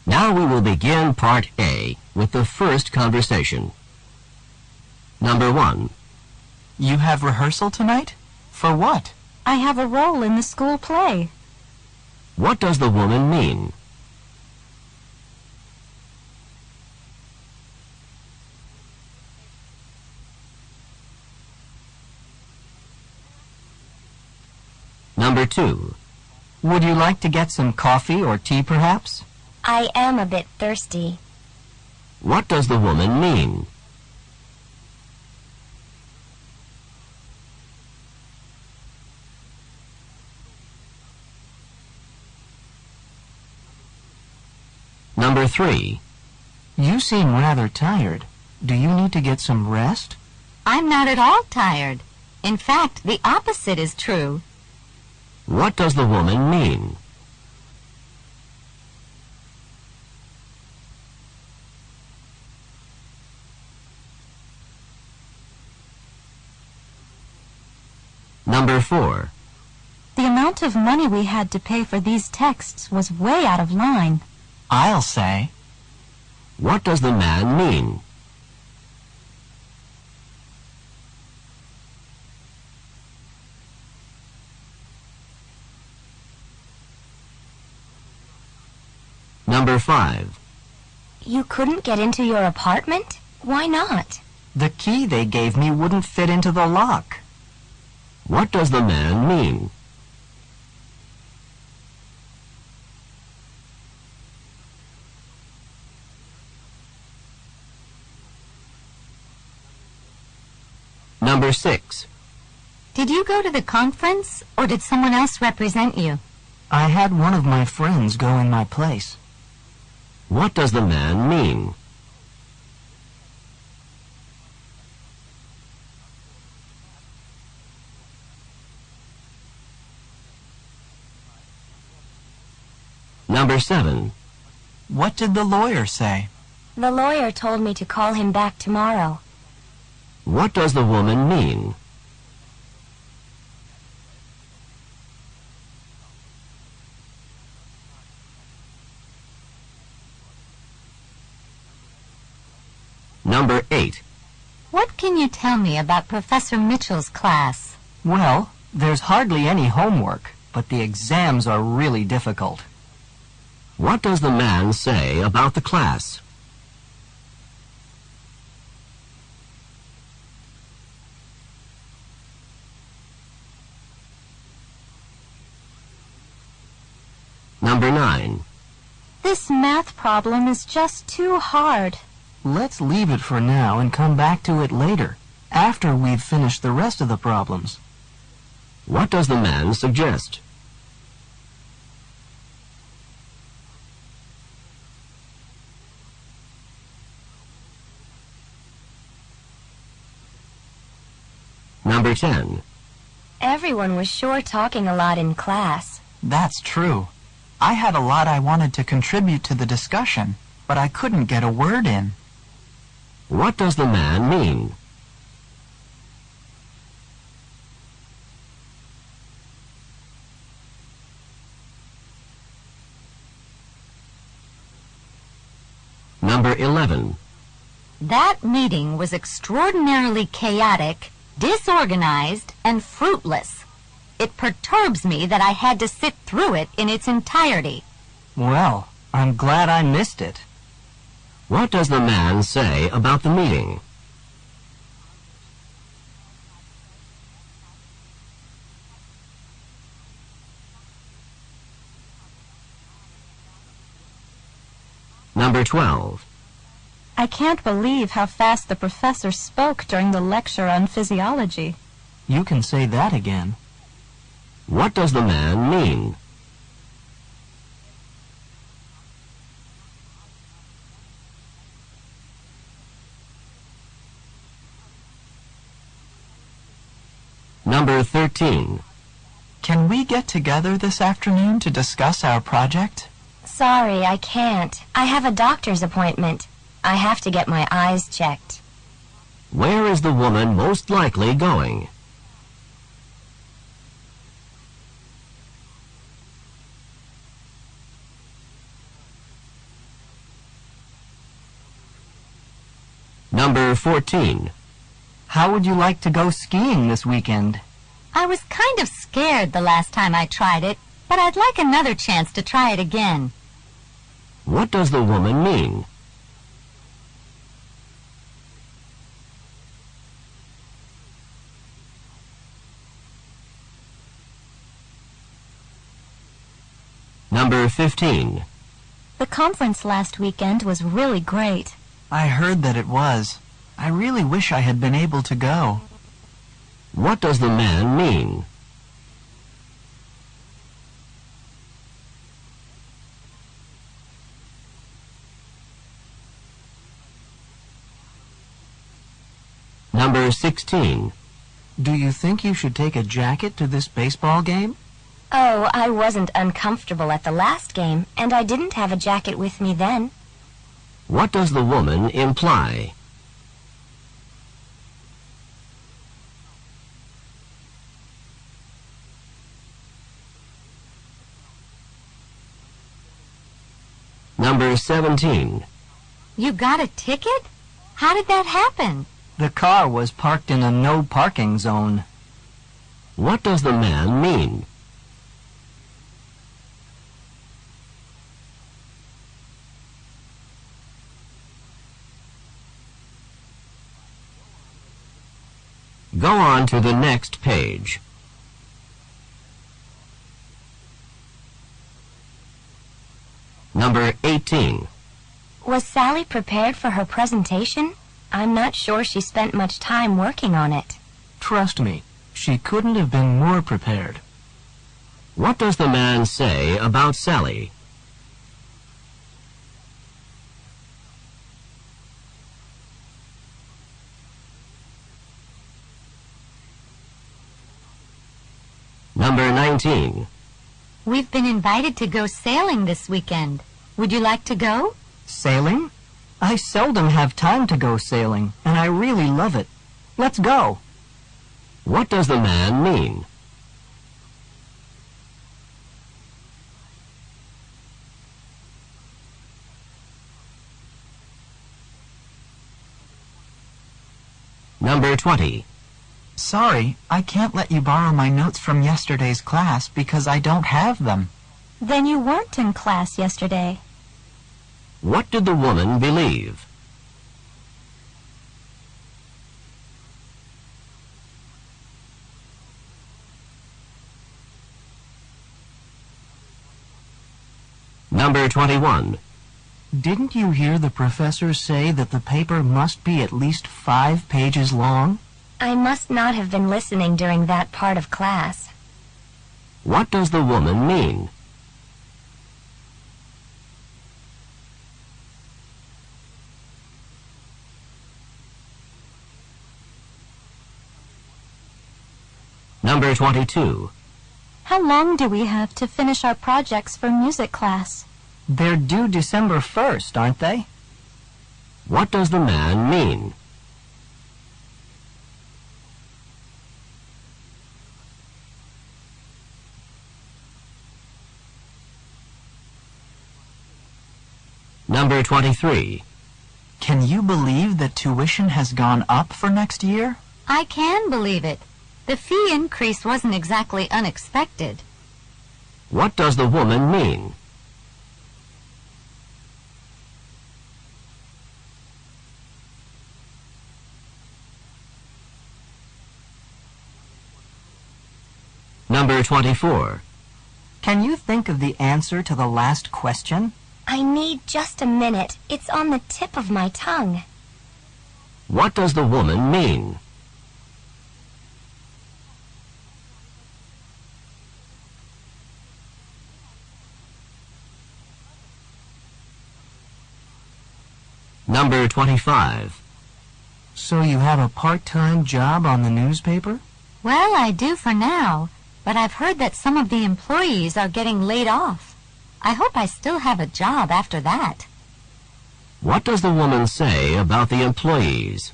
Now we will begin Part A with the first conversation. Number 1. You have rehearsal tonight? For what? I have a role in the school play. What does the woman mean? Number 2. Would you like to get some coffee or tea, perhaps? I am a bit thirsty. What does the woman mean? Number 3. You seem rather tired. Do you need to get some rest? I'm not at all tired. In fact, the opposite is true. What does the woman mean? Number 4. The amount of money we had to pay for these texts was way out of line. I'll say. What does the man mean? Number 5. You couldn't get into your apartment? Why not? The key they gave me wouldn't fit into the lock. What does the man mean? Number 6. Did you go to the conference, or did someone else represent you? I had one of my friends go in my place. What does the man mean? Number 7. What did the lawyer say? The lawyer told me to call him back tomorrow. What does the woman mean? Number 8. What can you tell me about Professor Mitchell's class? Well, there's hardly any homework, but the exams are really difficult. What does the man say about the class? Number 9. This math problem is just too hard. Let's leave it for now and come back to it later, after we've finished the rest of the problems. What does the man suggest? Number 10. Everyone was sure talking a lot in class. That's true. I had a lot I wanted to contribute to the discussion, but I couldn't get a word in. What does the man mean? Number 11. That meeting was extraordinarily chaotic, disorganized, and fruitless. It perturbs me that I had to sit through it in its entirety. Well, I'm glad I missed it. What does the man say about the meeting? Number 12. I can't believe how fast the professor spoke during the lecture on physiology. You can say that again. What does the man mean? Number 13. Can we get together this afternoon to discuss our project? Sorry, I can't. I have a doctor's appointment. I have to get my eyes checked. Where is the woman most likely going? Number 14. How would you like to go skiing this weekend? I was kind of scared the last time I tried it, but I'd like another chance to try it again. What does the woman mean? Number 15. The conference last weekend was really great. I heard that it was. I really wish I had been able to go. What does the man mean? Number 16. Do you think you should take a jacket to this baseball game? Oh, I wasn't uncomfortable at the last game, and I didn't have a jacket with me then. What does the woman imply? Number 17. You got a ticket? How did that happen? The car was parked in a no parking zone. What does the man mean? Go on to the next page. Number 18. Was Sally prepared for her presentation? I'm not sure she spent much time working on it. Trust me, she couldn't have been more prepared. What does the man say about Sally? Number 19. We've been invited to go sailing this weekend. Would you like to go? Sailing? I seldom have time to go sailing, and I really love it. Let's go. What does the man mean? Number 20. Sorry, I can't let you borrow my notes from yesterday's class because I don't have them. Then you weren't in class yesterday. What did the woman believe? Number 21. Didn't you hear the professor say that the paper must be at least 5 pages long? I must not have been listening during that part of class. What does the woman mean? Number 22. How long do we have to finish our projects for music class? They're due December 1st, aren't they? What does the man mean? Number 23. Can you believe that tuition has gone up for next year? I can believe it. The fee increase wasn't exactly unexpected. What does the woman mean? Number 24. Can you think of the answer to the last question? I need just a minute. It's on the tip of my tongue. What does the woman mean? Number 25. So you have a part-time job on the newspaper? Well, I do for now, but I've heard that some of the employees are getting laid off. I hope I still have a job after that. What does the woman say about the employees?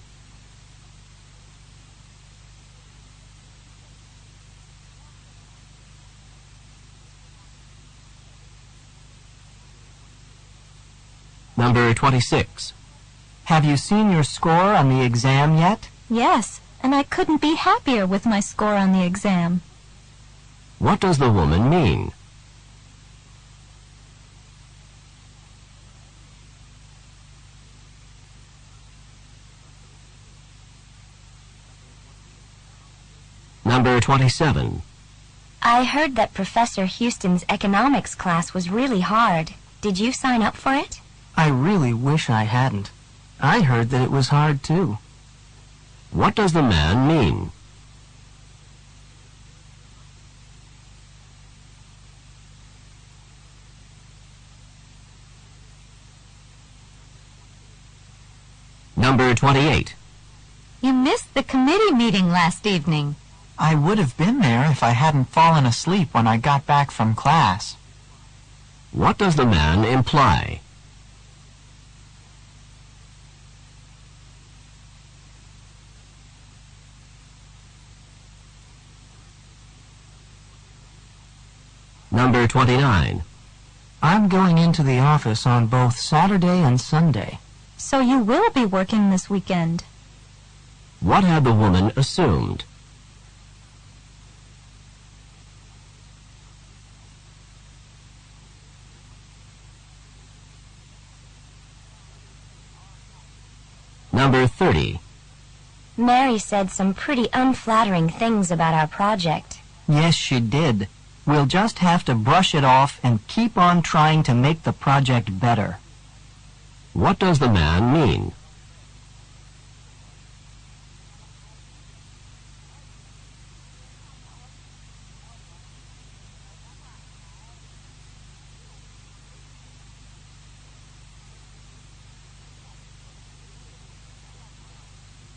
Number 26. Have you seen your score on the exam yet? Yes, and I couldn't be happier with my score on the exam. What does the woman mean? Number 27. I heard that Professor Houston's economics class was really hard. Did you sign up for it? I really wish I hadn't. I heard that it was hard too. What does the man mean? Number 28. You missed the committee meeting last evening. I would have been there if I hadn't fallen asleep when I got back from class. What does the man imply? Number 29. I'm going into the office on both Saturday and Sunday. So you will be working this weekend. What had the woman assumed? Number 30. Mary said some pretty unflattering things about our project. Yes, she did. We'll just have to brush it off and keep on trying to make the project better. What does the man mean?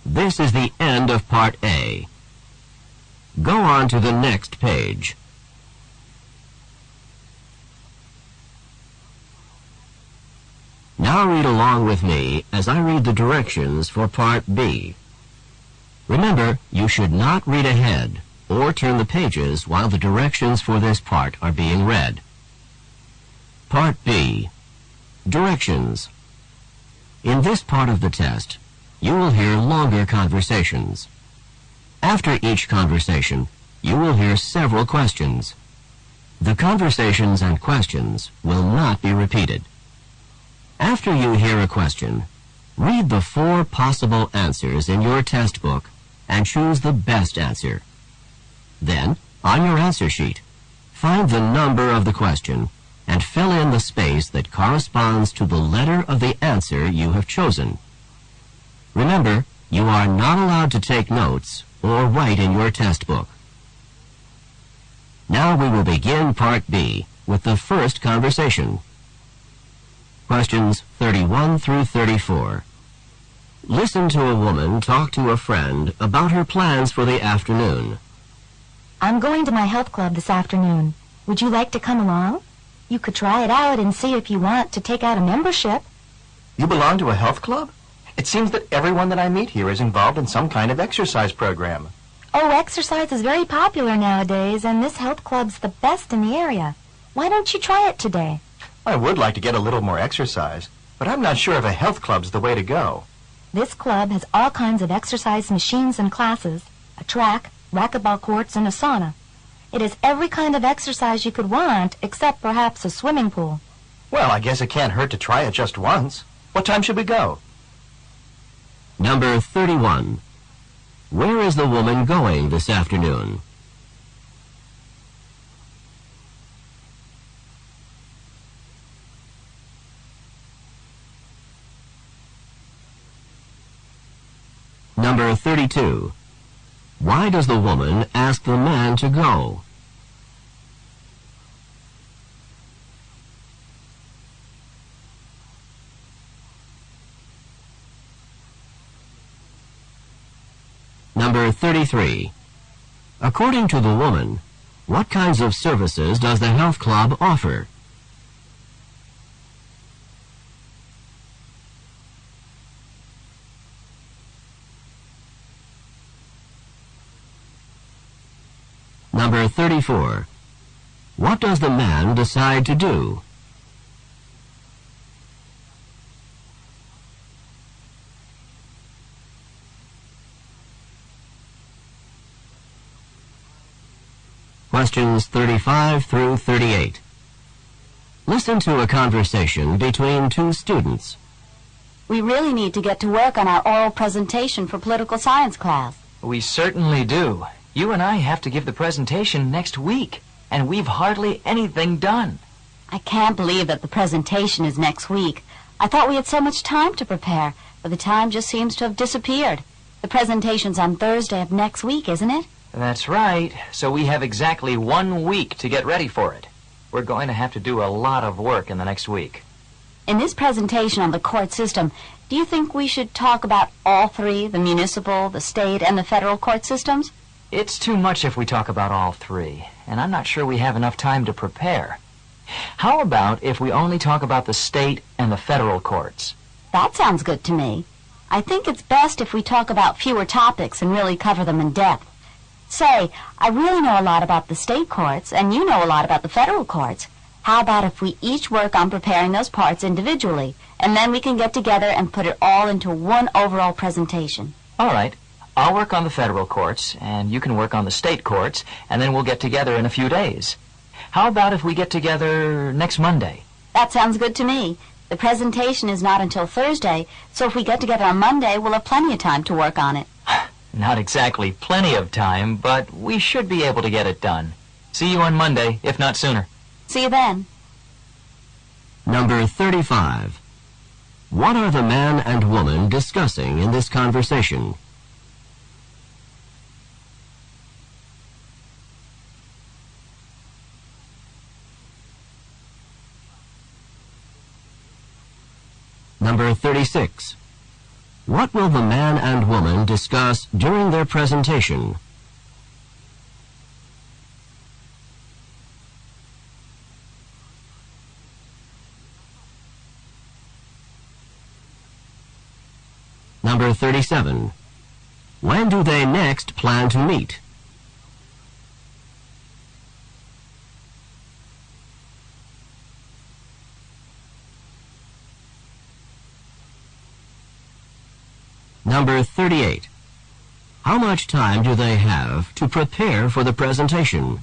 This is the end of Part A. Go on to the next page. Now read along with me as I read the directions for Part B. Remember, you should not read ahead or turn the pages while the directions for this part are being read. Part B. Directions. In this part of the test, you will hear longer conversations. After each conversation, you will hear several questions. The conversations and questions will not be repeated. After you hear a question, read the 4 possible answers in your test book and choose the best answer. Then, on your answer sheet, find the number of the question and fill in the space that corresponds to the letter of the answer you have chosen. Remember, you are not allowed to take notes or write in your test book. Now we will begin Part B with the first conversation. Questions 31 through 34. Listen to a woman talk to a friend about her plans for the afternoon. I'm going to my health club this afternoon. Would you like to come along? You could try it out and see if you want to take out a membership. You belong to a health club? It seems that everyone that I meet here is involved in some kind of exercise program. Oh, exercise is very popular nowadays, and this health club's the best in the area. Why don't you try it today? I would like to get a little more exercise, but I'm not sure if a health club's the way to go. This club has all kinds of exercise machines and classes, a track, racquetball courts, and a sauna. It has every kind of exercise you could want, except perhaps a swimming pool. Well, I guess it can't hurt to try it just once. What time should we go? Number 31. Where is the woman going this afternoon? Number 32. Why does the woman ask the man to go? Number 33. According to the woman, what kinds of services does the health club offer? Number 34. What does the man decide to do? Questions 35 through 38. Listen to a conversation between two students. We really need to get to work on our oral presentation for political science class. We certainly do. You and I have to give the presentation next week, and we've hardly anything done. I can't believe that the presentation is next week. I thought we had so much time to prepare, but the time just seems to have disappeared. The presentation's on Thursday of next week, isn't it? That's right. So we have exactly 1 week to get ready for it. We're going to have to do a lot of work in the next week. In this presentation on the court system, do you think we should talk about all three, the municipal, the state, and the federal court systems? It's too much if we talk about all three, and I'm not sure we have enough time to prepare. How about if we only talk about the state and the federal courts? That sounds good to me. I think it's best if we talk about fewer topics and really cover them in depth. Say, I really know a lot about the state courts, and you know a lot about the federal courts. How about if we each work on preparing those parts individually, and then we can get together and put it all into one overall presentation? All right. I'll work on the federal courts, and you can work on the state courts, and then we'll get together in a few days. How about if we get together next Monday? That sounds good to me. The presentation is not until Thursday, so if we get together on Monday, we'll have plenty of time to work on it. Not exactly plenty of time, but we should be able to get it done. See you on Monday, if not sooner. See you then. Number 35. What are the man and woman discussing in this conversation? Number 36. What will the man and woman discuss during their presentation? Number 37. When do they next plan to meet? Number 38. How much time do they have to prepare for the presentation?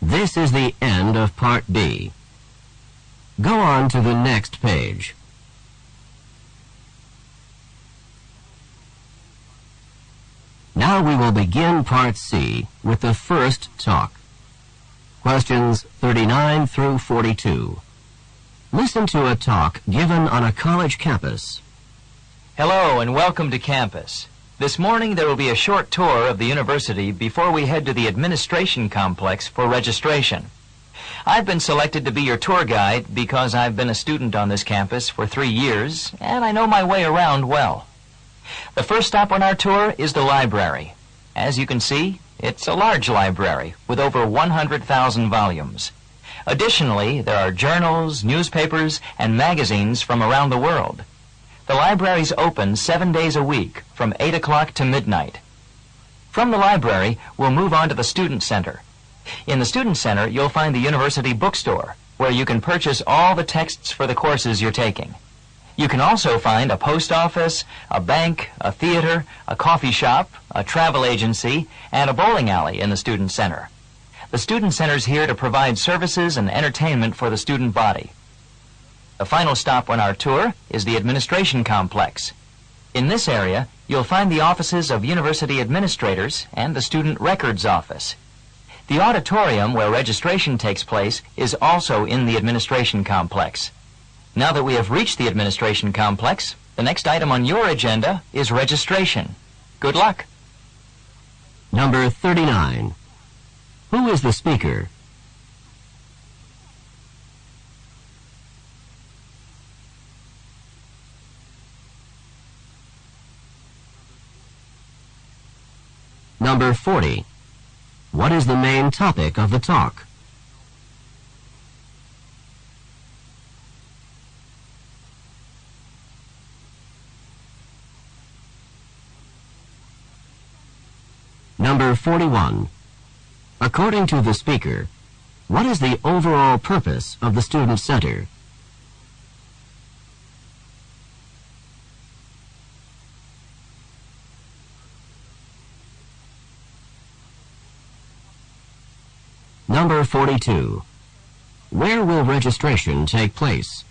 This is the end of Part B. Go on to the next page. Now we will begin Part C with the first talk. Questions 39 through 42. Listen to a talk given on a college campus. Hello and welcome to campus. This morning there will be a short tour of the university before we head to the administration complex for registration. I've been selected to be your tour guide because I've been a student on this campus for 3 years and I know my way around well. The first stop on our tour is the library. As you can see, it's a large library with over 100,000 volumes. Additionally, there are journals, newspapers, and magazines from around the world. The library's open 7 days a week from 8 o'clock to midnight. From the library, we'll move on to the Student Center. In the Student Center, you'll find the university bookstore, where you can purchase all the texts for the courses you're taking. You can also find a post office, a bank, a theater, a coffee shop, a travel agency, and a bowling alley in the Student Center. The Student Center's here to provide services and entertainment for the student body. The final stop on our tour is the administration complex. In this area, you'll find the offices of university administrators and the student records office. The auditorium where registration takes place is also in the administration complex. Now that we have reached the administration complex, the next item on your agenda is registration. Good luck. Number 39. Who is the speaker? Number 40. What is the main topic of the talk? Number 41. According to the speaker, what is the overall purpose of the Student Center? Number 42. Where will registration take place?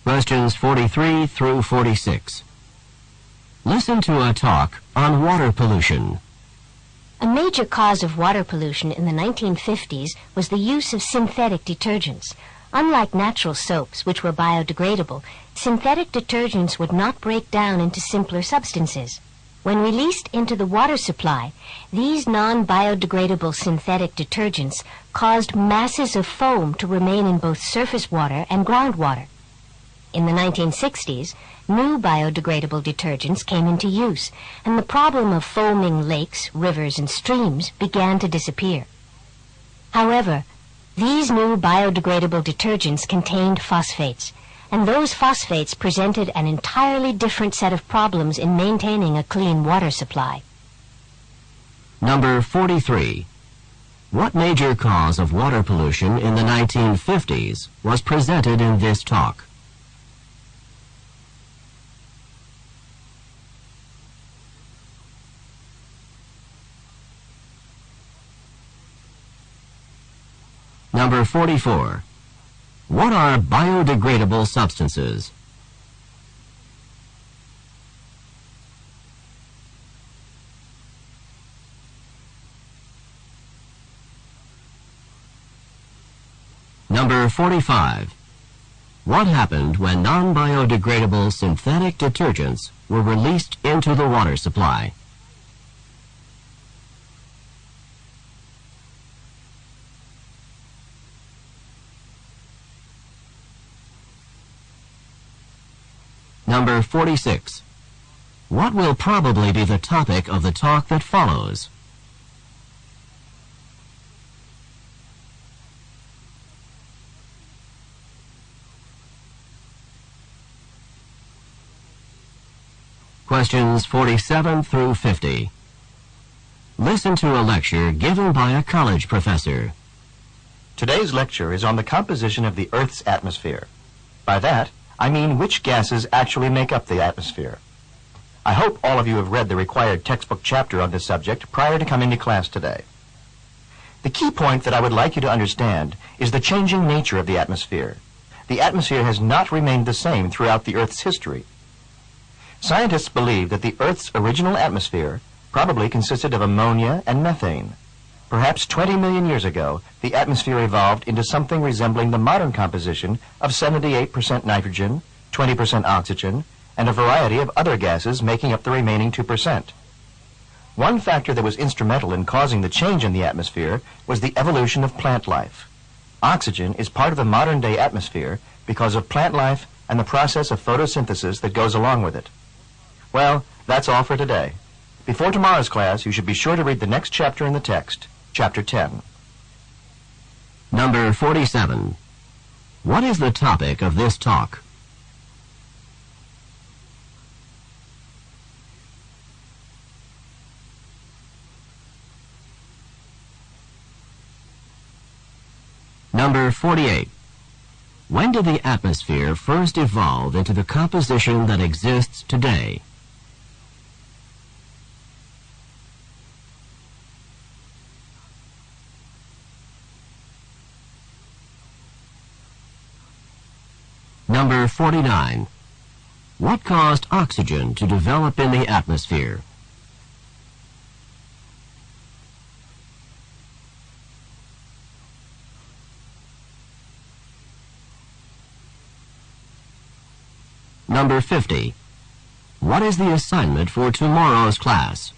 Questions 43 through 46. Listen to a talk on water pollution. A major cause of water pollution in the 1950s was the use of synthetic detergents. Unlike natural soaps, which were biodegradable, synthetic detergents would not break down into simpler substances. When released into the water supply, these non-biodegradable synthetic detergents caused masses of foam to remain in both surface water and groundwater. In the 1960s, new biodegradable detergents came into use, and the problem of foaming lakes, rivers, and streams began to disappear. However, these new biodegradable detergents contained phosphates, and those phosphates presented an entirely different set of problems in maintaining a clean water supply. Number 43. What major cause of water pollution in the 1950s was presented in this talk? Number 44. What are biodegradable substances? Number 45. What happened when non-biodegradable synthetic detergents were released into the water supply? Number 46. What will probably be the topic of the talk that follows? Questions 47 through 50. Listen to a lecture given by a college professor. Today's lecture is on the composition of the Earth's atmosphere. By that, I mean which gases actually make up the atmosphere. I hope all of you have read the required textbook chapter on this subject prior to coming to class today. The key point that I would like you to understand is the changing nature of the atmosphere. The atmosphere has not remained the same throughout the Earth's history. Scientists believe that the Earth's original atmosphere probably consisted of ammonia and methane. Perhaps 20 million years ago, the atmosphere evolved into something resembling the modern composition of 78% nitrogen, 20% oxygen, and a variety of other gases making up the remaining 2%. One factor that was instrumental in causing the change in the atmosphere was the evolution of plant life. Oxygen is part of the modern-day atmosphere because of plant life and the process of photosynthesis that goes along with it. Well, that's all for today. Before tomorrow's class, you should be sure to read the next chapter in the text. Chapter 10. Number 47. What is the topic of this talk? Number 48. When did the atmosphere first evolve into the composition that exists today? Number 49. What caused oxygen to develop in the atmosphere? Number 50. What is the assignment for tomorrow's class?